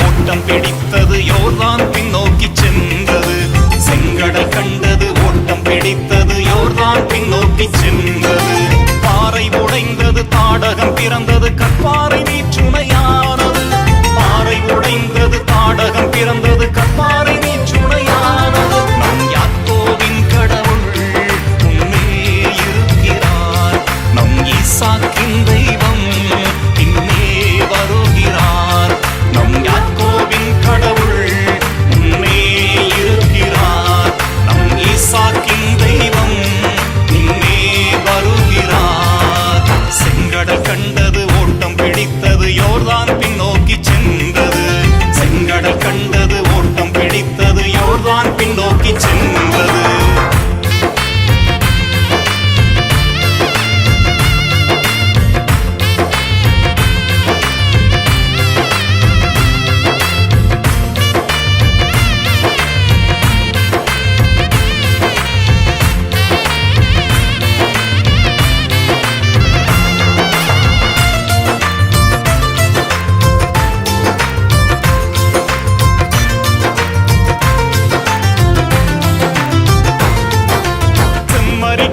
ஓட்டம் பிடித்தது யோர்தான் பின்னோக்கி சென்றது. செங்கடல் கண்டது ஓட்டம் பிடித்தது யோர்தான் பின்னோக்கி சென்றது. பாறை உடைந்தது தாடகம் பிறந்தது கற்பாறை நீச்சுணையானது. பாறை உடைந்தது தாடகம் பிறந்தது கற்பாறை நீச்சுணையானது. நம் யாக்கோபின் கடவுள் முன்னே இருக்கிறார். நம் ஈசாக்கின் தெய்வம் பின்னே வருகிறார். நம் யாக்கோபின் கடவுள் முன்னே இருக்கிறார். நம் ஈசாக்கின் தெய்வம் பின்னே வருகிறார். செங்கடல் கண்டது ஓட்டம் பிடித்தது யோர்தான் பின்னோக்கி சென்றது. செங்கடல் கண்டது ஓட்டம் பிடித்தது யோர்தான் பின்னோக்கி சென்றது.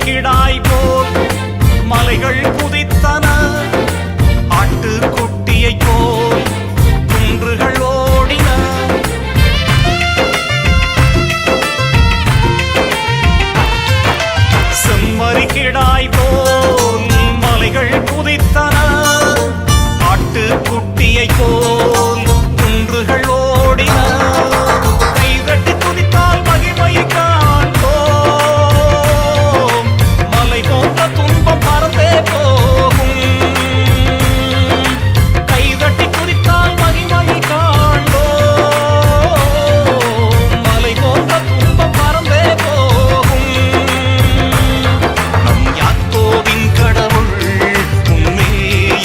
கிடாய் போல் மலைகள் குதித்தன. ஆட்டுக்குட்டியை போல் குன்றுகள் ஓடின. செம்மறி கிடாய் போல் மலைகள் குதித்தன. ஆட்டுக்குட்டியை போல் குன்றுகள் ஓடின. கைதட்டி குதித்தால் மகிமையை துன்பம் பறந்தே போகும். கைதட்டி குறித்தால் மகிமையை காண்போம். மலை போன்ற துன்பம் பறந்தே போகும். நம் யாக்கோபின் கடவுள் முன்னே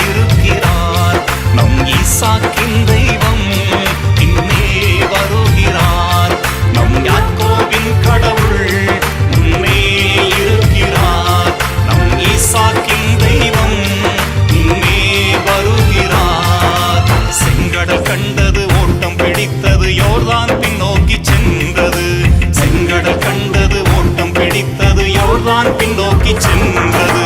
இருக்கிறார். நம் ஈசாக்கின் தெய்வம் பின்னே வருகிறார். நம் யாக்கோபின் கடவுள் முன்னே இருக்கிறார். நம் ஈசாக்கின் தெய்வம் இங்கே வருகிறார். செங்கடல் கண்டது ஓட்டம் பிடித்தது யோர்தான் பின்னோக்கி சென்றது. செங்கடல் கண்டது ஓட்டம் பிடித்தது யோர்தான் பின்னோக்கி சென்றது.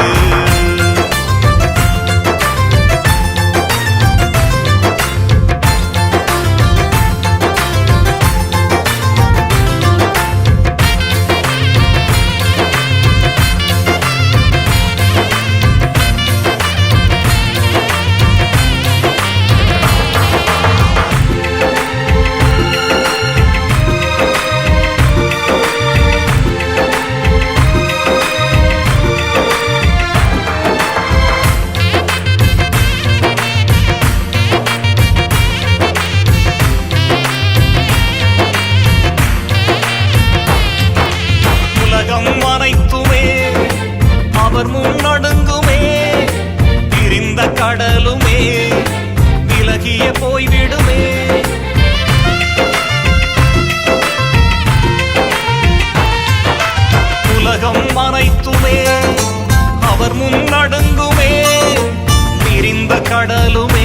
அவர் முன்னடுங்குமே. பிரிந்த கடலுமே விலகிய போய்விடுமே. உலகம் அனைத்துமே அவர் முன்னடுங்குமே. பிரிந்த கடலுமே